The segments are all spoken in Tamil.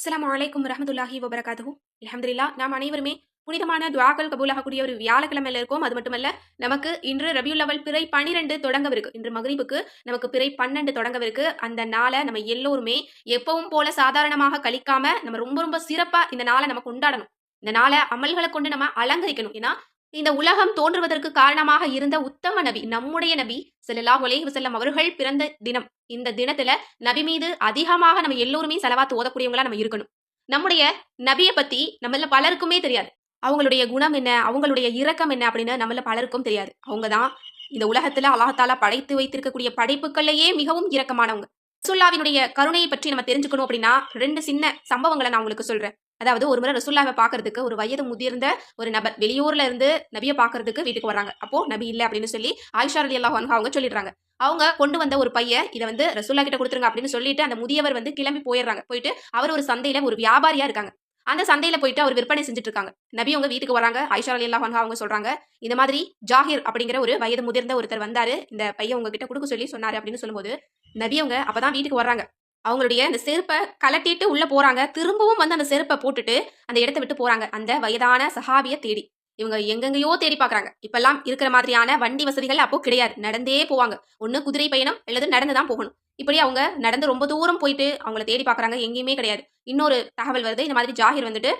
அஸ்ஸலாமு அலைக்கும் வரஹ்மத்துல்லாஹி வபரகாத்துஹு. அல்ஹம்துலில்லாஹ். நாம் அனைவருமே புனிதமான துஆக்கள் கபூலாகக்கூடிய ஒரு வியாழக்கிழமையில இருக்கோம். அது மட்டுமல்ல, நமக்கு இன்று ரபியுல் அவல் பிறை 12 தொடங்கவிருக்கு. இன்று மக்ரிபுக்கு நமக்கு பிறை 12 தொடங்கவிருக்கு. அந்த நாள நம்ம எல்லோருமே எப்பவும் போல சாதாரணமாக கழிக்காம, நம்ம ரொம்ப ரொம்ப சிறப்பா இந்த நாள நம்ம கொண்டாடணும். இந்த நாள அமல்கள கொண்டு நம்ம அலங்கரிக்கணும். ஏன்னா, இந்த உலகம் தோன்றுவதற்கு காரணமாக இருந்த உத்தம நபி, நம்முடைய நபி ஸல்லல்லாஹு அலைஹி வஸல்லம் அவர்கள் பிறந்த தினம். இந்த தினத்துல நபி மீது அதிகமாக நம்ம எல்லோருமே ஸலவாத் ஓதக்கூடியவங்களா நம்ம இருக்கணும். நம்முடைய நபிய பத்தி நம்மள பலருக்குமே தெரியாது. அவங்களுடைய குணம் என்ன? அவங்களுடைய இரக்கம் என்ன? அப்படின்னு நம்மள பலருக்கும் தெரியாது. அவங்க தான் இந்த உலகத்துல அல்லாஹ் தஆலா படைத்து வைத்திருக்கக்கூடிய படைப்புகள்லயே மிகவும் இரக்கமானவங்க. ரசூலுல்லாஹ்வினுடைய கருணைய பற்றி நம்ம தெரிஞ்சுக்கணும் அப்படின்னா, 2 சின்ன சம்பவங்கள நான் உங்களுக்கு சொல்றேன். அதாவது ஒரு முறை ரசூலுல்லாஹ்வ பார்க்கறதுக்கு ஒரு வயது முதிர்ந்த ஒரு நபர் வெளியூர்ல இருந்து நபிய பார்க்கறதுக்கு வீட்டுக்கு வர்றாங்க. அப்போ நபி இல்ல அப்படின்னு சொல்லி ஆயிஷா ரலியல்லாஹு அன்ஹா அவங்க சொல்லிடுறாங்க. அவங்க கொண்டு வந்த ஒரு பைய இத வந்து ரசூலுல்லாஹ் கிட்ட குடுத்துருங்க அப்படின்னு சொல்லிட்டு அந்த முதியவர் வந்து கிளம்பி போயிடுறாங்க. போயிட்டு அவர் ஒரு சந்தையில ஒரு வியாபாரியா இருக்காங்க. அந்த சந்தையில போயிட்டு அவர் விற்பனை செஞ்சுட்டு இருக்காங்க. நபி அவங்க வீட்டுக்கு வராங்க. ஆயிஷா ரலியல்லாஹு அன்ஹா அவங்க சொல்றாங்க, இந்த மாதிரி ஜாஹிர் அப்படிங்கிற ஒரு வயது முதிர்ந்த ஒருத்தர் வந்தாரு. இந்த பைய உங்ககிட்ட குடுக்க சொல்லி சொன்னாரு அப்படின்னு சொல்லும்போது, நபி அவங்க அப்பதான் வீட்டுக்கு வர்றாங்க. அவங்களுடைய அந்த செருப்ப கழட்டிட்டு உள்ள போறாங்க. திரும்பவும் வந்து அந்த செருப்ப போட்டுட்டு அந்த இடத்த விட்டு போறாங்க. அந்த வயதான சஹாபிய தேடி. இவங்க எங்கெங்கேயோ தேடி பார்க்குறாங்க. இப்பல்லாம் இருக்கிற மாதிரியான வண்டி வசதிகள் அப்போ கிடையாது. நடந்தே போவாங்க. ஒண்ணு குதிரை பயணம் அல்லது நடந்து தான் போகணும். இப்படி அவங்க நடந்து ரொம்ப தூரம் போயிட்டு அவங்கள தேடி பார்க்குறாங்க. எங்கேயுமே கிடையாது. இன்னொரு தகவல் வருது. இந்த மாதிரி ஜாகிர் வந்துட்டு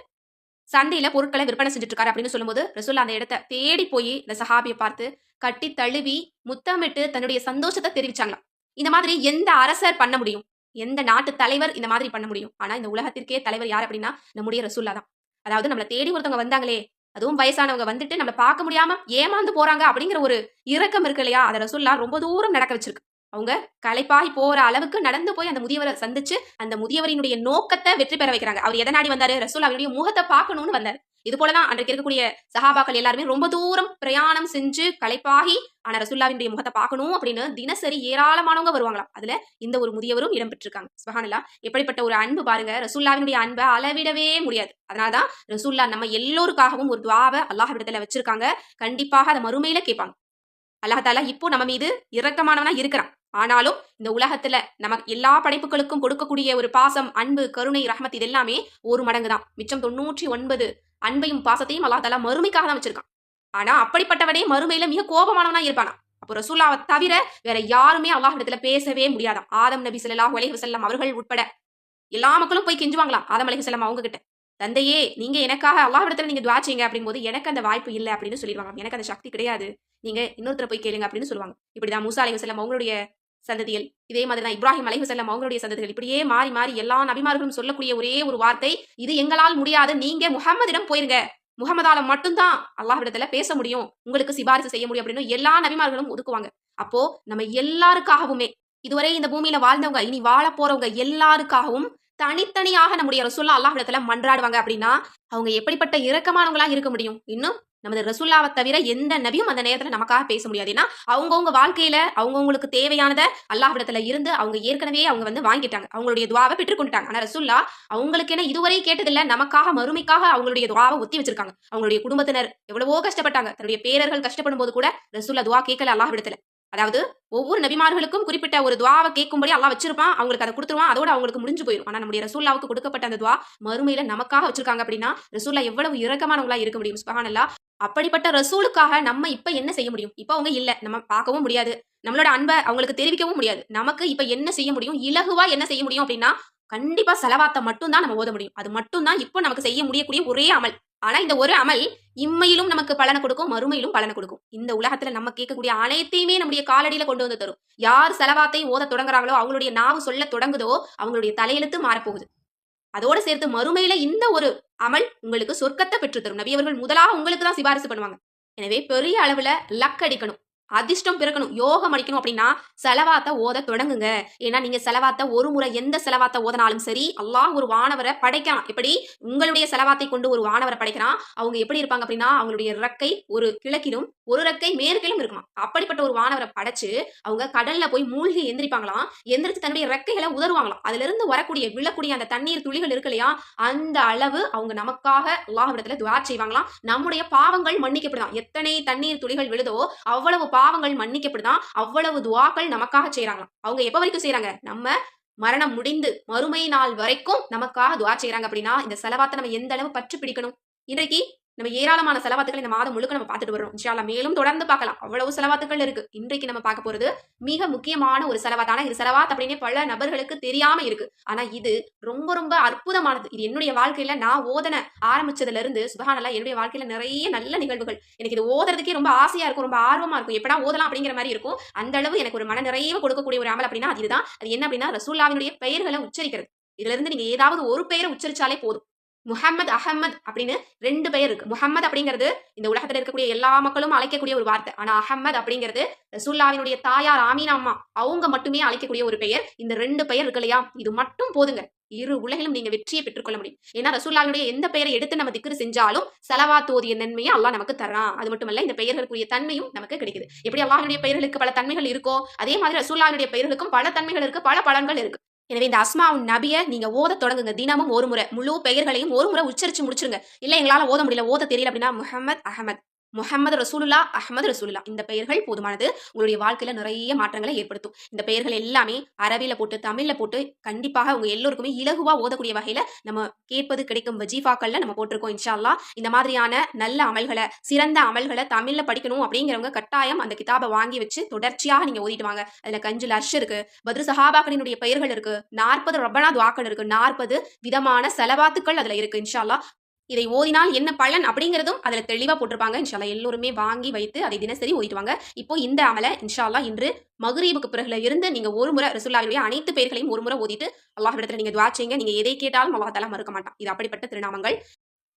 சந்தையில பொருட்கள விற்பனை செஞ்சுட்டு இருக்காரு அப்படின்னு சொல்லும்போது, ரசூலுல்லாஹ் அந்த இடத்த தேடி போய் இந்த சஹாபிய பார்த்து கட்டி தழுவி முத்தமிட்டு தன்னுடைய சந்தோஷத்த தெரிவிச்சாங்களாம். இந்த மாதிரி எந்த அரசர் பண்ண முடியும்? எந்த நாட்டு தலைவர் இந்த மாதிரி பண்ண முடியும்? ஆனா இந்த உலகத்திற்கே தலைவர் யார் அப்படின்னா, நம்முடைய ரசூலுல்லாஹ் தான். அதாவது நம்மள தேடி ஒருத்தவங்க வந்தாங்களே, அதுவும் வயசானவங்க வந்துட்டு நம்மள பார்க்க முடியாம ஏமாந்து போறாங்க அப்படிங்கிற ஒரு இரக்கம் இருக்கு இல்லையா? அத ரசூலுல்லாஹ் ரொம்ப தூரம் நடக்க வச்சிருக்கு. அவங்க களைப்பாகி போற அளவுக்கு நடந்து போய் அந்த முதியவர சந்திச்சு, அந்த முதியவரினுடைய நோக்கத்த வெற்றி பெற வைக்கிறாங்க. அவர் எத நாடி வந்தாரு? ரசூலுல்லாஹ்வுடைய முகத்த பார்க்கணும்னு வந்தாரு. இது போல தான் அன்றைக்கு இருக்கக்கூடிய சஹாபாக்கள் எல்லாருமே ரொம்ப தூரம் பிரயாணம் செஞ்சு களைப்பாகி, ஆனா ரசூலுல்லாஹ்வினுடைய முகத்த பார்க்கணும் அப்படின்னு தினசரி ஏராளமானவங்க வருவாங்களாம். அதுல இந்த ஒரு முதியவரும் இடம் பெற்றிருக்காங்க. சுப்ஹானல்லாஹ். எப்படிப்பட்ட ஒரு அன்பு பாருங்க. ரசூலுல்லாஹ்வினுடைய அன்ப அளவிடவே முடியாது. அதனால தான் ரசூலுல்லாஹ் நம்ம எல்லோருக்காகவும் ஒரு துஆவ அல்லாஹ்விடத்துல வச்சிருக்காங்க. கண்டிப்பாக அத மறுமையில கேட்பாங்க. அல்லாஹ் தஆலா இப்போ நம்ம மீது இரக்கமானவனா இருக்கிறான். ஆனாலும் இந்த உலகத்துல நமக்கு எல்லா படைப்புகளுக்கும் கொடுக்கக்கூடிய ஒரு பாசம், அன்பு, கருணை, ரஹ்மத் இது எல்லாமே ஒரு மடங்கு தான். மிச்சம் 99 அன்பையும் பாசத்தையும் அல்லாஹ் தஆலா மறுமைக்காக தான் வச்சிருக்கான். ஆனா அப்படிப்பட்டவனே மறுமையில மிக கோபமானவனா இருப்பானாம். அப்போ ரசூலுல்லாஹ்வ தவிர வேற யாருமே அல்லாஹ்விடத்துல பேசவே முடியாதாம். ஆதம் நபி ஸல்லல்லாஹு அலைஹி வஸல்லம் அவர்கள் உட்பட எல்லா மக்களும் போய் கெஞ்சுவாங்களாம் ஆதம் அலைஹிஸ்ஸலாம் அவங்க கிட்ட. தந்தையே நீங்க எனக்காக அல்லாஹ்விடத்துல நீங்க துஆ செய்யுங்க அப்படிங்கும்போது எனக்கு அந்த வாய்ப்பு இல்ல அப்படின்னு சொல்லிடுவாங்க. எனக்கு அந்த சக்தி கிடையாது. நீங்க இன்னொருத்தர போய் கேளுங்க அப்படின்னு சொல்லுவாங்க. இப்படிதான் மூசா அலைஹிஸ்ஸலாம் அவங்களுடைய சந்ததிகள். இதே மாதிரி தான் இப்ராஹிம் அலைஹிஸ்ஸலாம் அவங்களுடைய சந்ததிகள். இப்படியே மாறி மாறி எல்லா நபிமார்களும் சொல்லக்கூடிய ஒரே ஒரு வார்த்தை, இது எங்களால் முடியாது. நீங்க முஹம்மதிடம் போயிருங்க. முஹம்மதால மட்டும் தான் அல்லாஹ்விடத்துல பேச முடியும். உங்களுக்கு சிபாரிசு செய்ய முடியும் அப்படின்னு எல்லா நபிமார்களும் ஒதுக்குவாங்க. அப்போ நம்ம எல்லாருக்காகவுமே இதுவரை இந்த பூமியில வாழ்ந்தவங்க, இனி வாழப் போறவங்க எல்லாருக்காகவும் தனித்தனியாக நம்முடைய ரசூலுல்லாஹ் அல்லாஹ்விடத்துல மன்றாடுவாங்க அப்படின்னா, அவங்க எப்படிப்பட்ட இரக்கமானவங்களா இருக்க முடியும்? இன்னும் நமது ரசூலுல்லாஹ்வ தவிர எந்த நபியும் அந்த நேரத்துல நமக்காக பேச முடியாது. ஏன்னா, அவங்கவங்க வாழ்க்கையில அவங்கவங்களுக்கு தேவையானத அல்லாஹ்விடத்துல இருந்து அவங்க ஏற்கனவே அவங்க வந்து வாங்கிட்டாங்க. அவங்களுடைய துஆவ பெற்றுக் கொண்டுட்டாங்க. ஆனா ரசூலுல்லாஹ் அவங்களுக்கென இதுவரை கேட்டதில்ல. நமக்காக மறுமைக்காக அவங்களுடைய துஆவ ஒத்தி வச்சிருக்காங்க. அவங்களுடைய குடும்பத்தினர் எவ்வளவோ கஷ்டப்பட்டாங்க. தன்னுடைய பேரர்கள் கஷ்டப்படும்போது கூட ரசூலுல்லாஹ் துஆ கேட்கல அல்லாஹ்விடத்துல. அதாவது ஒவ்வொரு நபிமார்களுக்கும் குறிப்பிட்ட ஒரு துஆவ கேட்கும்படி அல்லாஹ் வச்சிருப்பான். அவங்களுக்கு அத குடுத்துருவான். அதோட அவங்களுக்கு முடிஞ்சு போயிரும். ஆனா நம்முடைய ரசூலுல்லாஹ்வுக்கு கொடுக்கப்பட்ட அந்த துஆ மறுமையில நமக்காக வச்சிருக்காங்க அப்படின்னா, ரசூலுல்லாஹ் எவ்வளவு இரக்கமானவங்களா இருக்க முடியும்? சுப்ஹானல்லாஹ். அப்படிப்பட்ட ரசூலுக்காக நம்ம இப்ப என்ன செய்ய முடியும்? இப்ப அவங்க இல்ல. நம்ம பார்க்கவும் முடியாது. நம்மளோட அன்ப அவங்களுக்கு தெரிவிக்கவும் முடியாது. நமக்கு இப்ப என்ன செய்ய முடியும்? இலகுவா என்ன செய்ய முடியும் அப்படின்னா, கண்டிப்பா ஸலவாத்த மட்டும் தான் நம்ம ஓத முடியும். அது மட்டும் தான் இப்போ நமக்கு செய்ய முடியக்கூடிய ஒரே அமல். ஆனா இந்த ஒரு அமல் இம்மையிலும் நமக்கு பலன கொடுக்கும், மறுமையிலும் பலன கொடுக்கும். இந்த உலகத்துல நம்ம கேட்கக்கூடிய அனைத்தையுமே நம்முடைய காலடியில கொண்டு வந்து தரும். யார் ஸலவாத்தை ஓதத் தொடங்குறாங்களோ, அவங்களுடைய நாவு சொல்லத் தொடங்குதோ, அவங்களுடைய தலையெழுத்து மாறப்போகுது. அதோடு சேர்த்து மறுமையில இந்த ஒரு அமல் உங்களுக்கு சொர்க்கத்த பெற்றுத் தரும். நபி அவர்கள் முதலாக உங்களுக்கு தான் சிபாரிசு பண்ணுவாங்க. எனவே பெரிய அளவுல லக் அடிக்கணும். அதிர்ஷ்டம் பிறக்கணும். யோகம் அடிக்கணும் அப்படின்னா, ஸலவாத்த ஓதத் தொடங்குங்க. ஏன்னா நீங்க ஸலவாத்த ஒரு முறை எந்த ஸலவாத்த ஓதுனாலும் சரி, அல்லாஹ் ஒரு வானவர படைக்கிறான். எப்படி உங்களுடைய ஸலவாத்தை கொண்டு ஒரு வானவர படைக்கிறான். அவங்க எப்படி இருப்பாங்க அப்படின்னா, அவங்களுடைய இறக்கை ஒரு கிழக்கிலும், ஒரு இறக்கை மேற்கிலும் இருக்குமாம். அப்படிப்பட்ட ஒரு வானவர படைச்சு, அவங்க கடல்ல போய் மூழ்கி எந்திரிப்பாங்களாம். எந்திரிச்சு தன்னுடைய இறக்கைகள உதறுவாங்களாம். அதிலிருந்து வரக்கூடிய விழக்கூடிய அந்த தண்ணீர் துளிகள் இருக்கு இல்லையா, அந்த அளவு அவங்க நமக்காக அல்லாஹ்விடத்துல துஆ செய்வாங்களாம். நம்முடைய பாவங்கள் மன்னிக்கப்படுதாம். எத்தனை தண்ணீர் துளிகள் விழுதோ, அவ்வளவு பாவங்கள் மன்னிக்கப்படுதாம். அவ்வளவு துஆக்கள் நமக்காக செய்றாங்களாம். அவங்க எப்ப வரைக்கும் செய்றாங்க? நம்ம மரணம் முடிந்து மறுமை நாள் வரைக்கும் நமக்காக துஆ செய்றாங்க அப்படின்னா இந்த செலவாத்தை நம்ம எந்த அளவு பற்று பிடிக்கணும். இன்றைக்கு நம்ம ஏராளமான செலவாத்துக்கள் இந்த மாதம் முழுக்க நம்ம பார்த்துட்டு வரோம். இன்ஷா அல்லாஹ் மேலும் தொடர்ந்து பார்க்கலாம். அவ்வளவு செலவாத்துக்கள் இருக்கு. இன்றைக்கு நம்ம பார்க்க போறது மிக முக்கியமான ஒரு செலவாத். ஆனா இது செலவாத் அப்படின்னே பல நபர்களுக்கு தெரியாம இருக்கு. ஆனா இது ரொம்ப ரொம்ப அற்புதமானது. இது என்னுடைய வாழ்க்கையில நான் ஓதன ஆரம்பிச்சதுல இருந்து சுப்ஹானல்லாஹ் என்னுடைய வாழ்க்கையில நிறைய நல்ல நிகழ்வுகள். எனக்கு இது ஓதுறதுக்கே ரொம்ப ஆசையா இருக்கும், ரொம்ப ஆர்வமா இருக்கும். எப்படா ஓதலாம் அப்படிங்கிற மாதிரி இருக்கும். அந்த அளவு எனக்கு ஒரு மன நிறைவு கொடுக்கக்கூடிய ஒரு அமல் அப்படின்னா அது இதுதான். அது என்ன அப்படின்னா ரசூலுல்லாஹ்வினுடைய பெயர்களை உச்சரிக்கிறது. இதுல இருந்து நீங்க ஏதாவது ஒரு பெயரை உச்சரிச்சாலே போதும். முஹம்மது, அஹம்மத் அப்படின்னு 2 பெயர் இருக்கு. முஹம்மது அப்படிங்கிறது இந்த உலகத்துல இருக்கக்கூடிய எல்லா மக்களும் அழைக்கக்கூடிய ஒரு வார்த்தை. ஆனா அஹம்மத் அப்படிங்கிறது ரசூலுல்லாஹ்வினுடைய தாயார் ஆமீனா அம்மா அவங்க மட்டுமே அழைக்கக்கூடிய ஒரு பெயர். இந்த 2 பெயர் இருக்கு இல்லையா, இது மட்டும் போதுங்க. இரு உலகிலும் நீங்க வெற்றியை பெற்றுக்கொள்ள முடியும். ஏன்னா ரசூலுல்லாஹ்வினுடைய எந்த பெயரை எடுத்து நம்ம திக்ர் செஞ்சாலும் ஸலவாத் ஓதிய நன்மையை அல்லாஹ் நமக்கு தரான். அது மட்டுமல்ல இந்த பெயர்களுக்குரிய தன்மையும் நமக்கு கிடைக்குது. எப்படி அல்லாஹ்வினுடைய பெயர்களுக்கு பல தன்மைகள் இருக்கோ அதே மாதிரி ரசூலுல்லாஹ்வினுடைய பெயர்களுக்கும் பல தன்மைகள் இருக்கு, பல பலன்கள் இருக்கு. எனவே இந்த அஸ்மாவுன் நபிய நீங்க ஓத தொடங்குங்க. தினமும் ஒரு முறை முழு பெயர்களையும் ஒரு முறை உச்சரிச்சு முடிச்சிருங்க. இல்ல எங்களால ஓத முடியல, ஓத தெரியல அப்படின்னா முஹம்மத் அஹமத், முஹம்மது ரசூலுல்லாஹ், அஹ்மது ரசூலுல்லாஹ் இந்த பெயர்கள் போதுமானது. உங்களுடைய வாழ்க்கையில நிறைய மாற்றங்களை ஏற்படுத்தும். இந்த பெயர்கள் எல்லாமே அரபில போட்டு தமிழ்ல போட்டு கண்டிப்பாக உங்க எல்லோருக்குமே இலகுவா ஓதக்கூடிய வகையில நம்ம கேட்பது கிடைக்கும் வஜீஃபாக்கள்ல நம்ம போட்டிருக்கோம் இன்ஷா அல்லாஹ். இந்த மாதிரியான நல்ல அமல்களை, சிறந்த அமல்களை தமிழ்ல படிக்கணும் அப்படிங்கிறவங்க கட்டாயம் அந்த கிதாபை வாங்கி வச்சு தொடர்ச்சியாக நீங்க ஓதிட்டு வாங்க. அதுல கஞ்சுல் அர்ஷ் இருக்கு, பத்ரு சஹாபாக்களினுடைய பெயர்கள் இருக்கு, 40 ரப்பனா துஆக்கள் இருக்கு, 40 விதமான ஸலவாத்துக்கள் அதுல இருக்கு இன்ஷா அல்லாஹ். இதை ஓதினால் என்ன பலன் அப்படிங்கிறதும் அதுல தெளிவா போட்டிருப்பாங்க. இன்ஷா அல்லாஹ் எல்லோருமே வாங்கி வைத்து அதை தினசரி ஓதிட்டு வாங்க. இப்போ இந்த அமலை இன்ஷா அல்லாஹ் இன்று மக்ரீபுக்கு பிறகுல இருந்து நீங்க ஒரு முறை ரசூலுல்லாஹ்வுடைய அனைத்து பெயர்களையும் ஒரு முறை ஓதிட்டு அல்லாஹ்விடத்துல நீங்க துஆ செய்யுங்க. நீங்க எதை கேட்டாலும் அல்லாஹ் தஆலா மறுக்க மாட்டான். இது அப்படிப்பட்ட திருநாமங்கள்.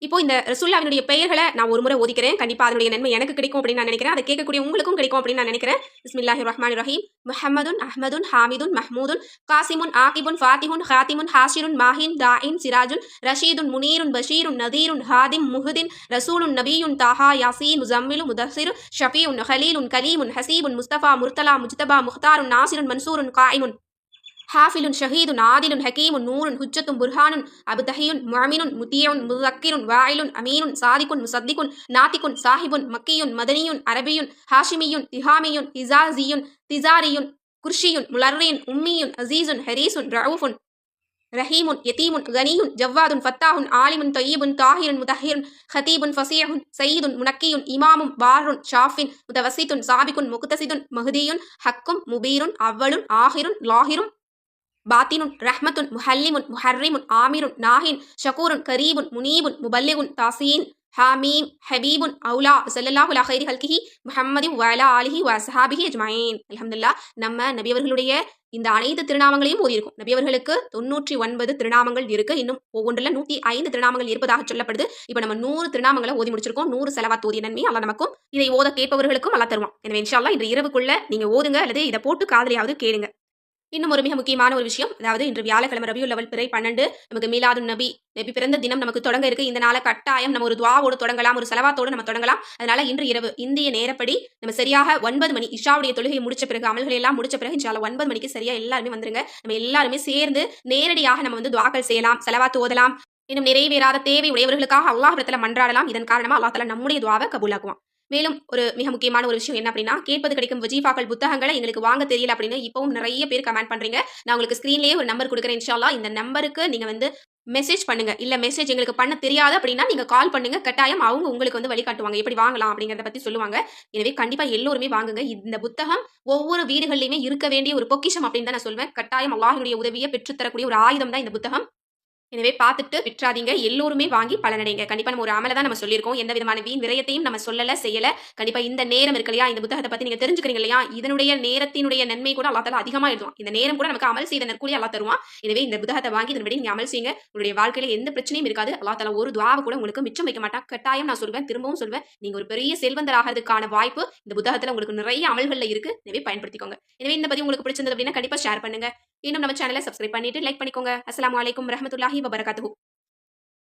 இப்போ இந்த ரசூலுல்லாஹ்வினுடைய பெயர்களை நான் ஒரு முறை ஓதிக்கிறேன். கண்டிப்பா அதனுடைய நன்மை எனக்கு கிடைக்கும் அப்படின்னு நான் நினைக்கிறேன். அதை கேட்கக்கூடிய உங்களுக்கும் கிடைக்கும் அப்படின்னு நான் நினைக்கிறேன். பிஸ்மில்லாஹிர் ரஹ்மானிர் ரஹீம். முஹம்மதுன் அஹ்மதுன் ஹாமிதுன் மஹ்மூதுன் காசிமுன் ஆகிபுன் ஃபாத்திஹுன் ஹாத்திமுன் ஹாஷிருன் மாஹின் தாயின் சிராஜுன் ரஷீதுன் முனீருன் பஷீருன் நதீருன் ஹாதிம் முஹ்தின் ரசூலுன் நபியுன் தாஹா யாசீன் முஸம்மிலு முதஸ்ஸிரு ஷஃபீஉன் ஹலீலுன் கலீமுன் ஹசீபுன் முஸ்தஃபா முர்தலா முஜ்தபா முஹ்தாருன் நாசிருன் மன்சூருன் காயிமுன் ஹாஃபிலுன் ஷஹீதுன் ஆதிலுன் ஹக்கீமுன் நூருன் ஹுஜ்ஜத்துன் புர்ஹானுன் அபுதஹியுன் முஅமினுன் முதியுன் முதக்கிருன் வாயிலுன் அமீனுன் சாதிக்குன் முசத்திக்குன் நாத்திக்குன் சாஹிபுன் மக்கியுன் மதனியுன் அரபியுன் ஹாஷிமியுன் திஹாமியுன் ஹிசாசியுன் திசாரியுன் குர்ஷியுன் முலர்ரின் உம்மியுன் அசீசுன் ஹரீசுன் ரவுஃபுன் ரஹீமுன் யதீமுன் கனியுன் ஜவ்வாதுன் ஃபத்தாஹுன் ஆலிமுன் தொய்யிபுன் தாஹிருன் முதஹிருன் ஹதீபுன் ஃபசீஹுன் சயீதுன் முனக்கியுன் இமாமும் பாருன் ஷாஃபின் முதவசித்துன் சாபிக்குன் முக்தசிதுன் மஹ்தியுன் ஹக்கும் முபீருன் அவ்வலுன் ஆஹிருன் லாஹிரும் பாத்தினுன் ரஹ்மத்துன் முஹல்லிமுன் முஹர்ரிமுன் ஆமிருன் நாஹின் ஷகூருன் கரீபுன் முனீபுன் முபல்லிகுன் தாசீன் ஹாமீம் ஹபீபுன் அவுலா ஸல்லல்லாஹு அலா கைரி ஹல்கிஹி முஹம்மதி வஅலா ஆலிஹி வஅஸ்ஹாபிஹி அஜ்மஈன். அல்ஹம்துலில்லாஹ் நம்ம நபியவர்களுடைய இந்த அனைத்து திருநாமங்களையும் ஓதியிருக்கும். நபியவர்களுக்கு 99 திருநாமங்கள் இருக்கு. இன்னும் ஒவ்வொன்றுல 105 திருநாமங்கள் இருப்பதாக சொல்லப்படுது. இப்போ நம்ம 100 திருநாமங்களை ஓதி முடிச்சிருக்கோம். 100 ஸலவாத் ஓதிய நன்மை அல்லாஹ் நமக்கும் இதை ஓத கேட்பவர்களுக்கும் அல்லாஹ் தருவான். எனவே இன்ஷா அல்லாஹ் இன்று இரவுக்குள்ள நீங்க ஓதுங்க அல்லது இதை போட்டு காதலையாவது கேளுங்க. இன்னும் ஒரு மிக முக்கியமான ஒரு விஷயம், அதாவது இன்று வியாழக்கிழமை ரபியுல் அவல் பிறை 12 நமக்கு மீலாதுன் நபி நபி பிறந்த தினம் நமக்கு தொடங்க இருக்கு. இந்த நாளை கட்டாயம் நம்ம ஒரு துஆவோடு தொடங்கலாம், ஒரு ஸலவாத்தோடு நம்ம தொடங்கலாம். அதனால இன்று இரவு இந்திய நேரப்படி நம்ம சரியாக 9 மணி இஷாவுடைய தொழுகை முடிச்ச பிறகு அமல்கள் எல்லாம் முடிச்ச பிறகு இன்ஷா அல்லாஹ் 9 மணிக்கு சரியா எல்லாருமே வந்துருங்க. நம்ம எல்லாருமே சேர்ந்து நேரடியாக நம்ம வந்து துஆக்கள் செய்யலாம், ஸலவாத் ஓதலாம். இன்னும் நிறைவேறாத தேவை உடையவர்களுக்காக அல்லாஹ்விடத்துல மன்றாடலாம். இதன் காரணமா அல்லாஹ் தஆலா நம்முடைய துஆவை கபூலாக்குவான். மேலும் ஒரு மிக முக்கியமான ஒரு விஷயம் என்ன அப்படின்னா, கேட்பது கிடைக்கும் வஜீஃபாக்கள் புத்தகங்களை எங்களுக்கு வாங்க தெரியல அப்படின்னு இப்பவும் நிறைய பேர் கமெண்ட் பண்றீங்க. நான் உங்களுக்கு ஸ்கிரீன்லயே ஒரு நம்பர் கொடுக்குறேன் இன்ஷா அல்லாஹ். இந்த நம்பருக்கு நீங்க வந்து மெசேஜ் பண்ணுங்க. இல்ல மெசேஜ் எங்களுக்கு பண்ண தெரியாது அப்படின்னா நீங்க கால் பண்ணுங்க. கட்டாயம் அவங்க உங்களுக்கு வந்து வழிகாட்டுவாங்க, எப்படி வாங்கலாம் அப்படிங்கறத பத்தி சொல்லுவாங்க. எனவே கண்டிப்பா எல்லோருமே வாங்குங்க. இந்த புத்தகம் ஒவ்வொரு வீடுகளிலுமே இருக்க வேண்டிய ஒரு பொக்கிஷம் அப்படின்னு தான் நான் சொல்வேன். கட்டாயம் அல்லாஹ்வுடைய உதவியை பெற்றுத்தரக்கூடிய ஒரு ஆயுதம் தான் இந்த புத்தகம். எனவே பார்த்துட்டு விட்டுறாதீங்க. எல்லோருமே வாங்கி பலனடைங்க. கண்டிப்பா நம்ம ஒரு அமலை தான் நம்ம சொல்லியிருக்கோம். எந்த விதமான வீண் விரயத்தையும் நம்ம சொல்லல, செய்யல. கண்டிப்பா இந்த நேரம் இருக்கு இல்லையா, இந்த புத்தகத்தை பத்தி நீங்க தெரிஞ்சுக்கிறீங்க இல்லையா, இதனுடைய நேரத்தினுடைய நன்மை கூட அல்லாஹ் தஆலா அதிகமா எழுதுவான். இந்த நேரம் கூட நமக்கு அமல் செய்த நற்கூலி அல்லாஹ் தருவான். எனவே இந்த புத்தகத்தை வாங்கி இதன்படி நீங்க அமல் செய்யுங்க. உங்களுடைய வாழ்க்கையில எந்த பிரச்சனையும் இருக்காது. அல்லாஹ் தஆலா ஒரு துஆவை கூட உங்களுக்கு மிச்சம் வைக்க மாட்டான். கட்டாயம் நான் சொல்வேன், திரும்பவும் சொல்வேன், நீங்க ஒரு பெரிய செல்வந்தர் ஆகிறதுக்கான வாய்ப்பு இந்த புத்தகத்துல உங்களுக்கு நிறைய அமல்கள்ல இருக்கு. எனவே பயன்படுத்திக்கோங்க. எனவே இந்த பதிவு உங்களுக்கு பிடிச்சிருந்தது அப்படின்னா கண்டிப்பா ஷேர் பண்ணுங்க. இன்னும் நம்ம சேனலை சப்ஸ்கிரைப் பண்ணிட்டு லைக் பண்ணிக்கோங்க. அஸ்ஸலாமு அலைக்கும் வரஹ்மத்துல்லாஹி வபரகாத்துஹு.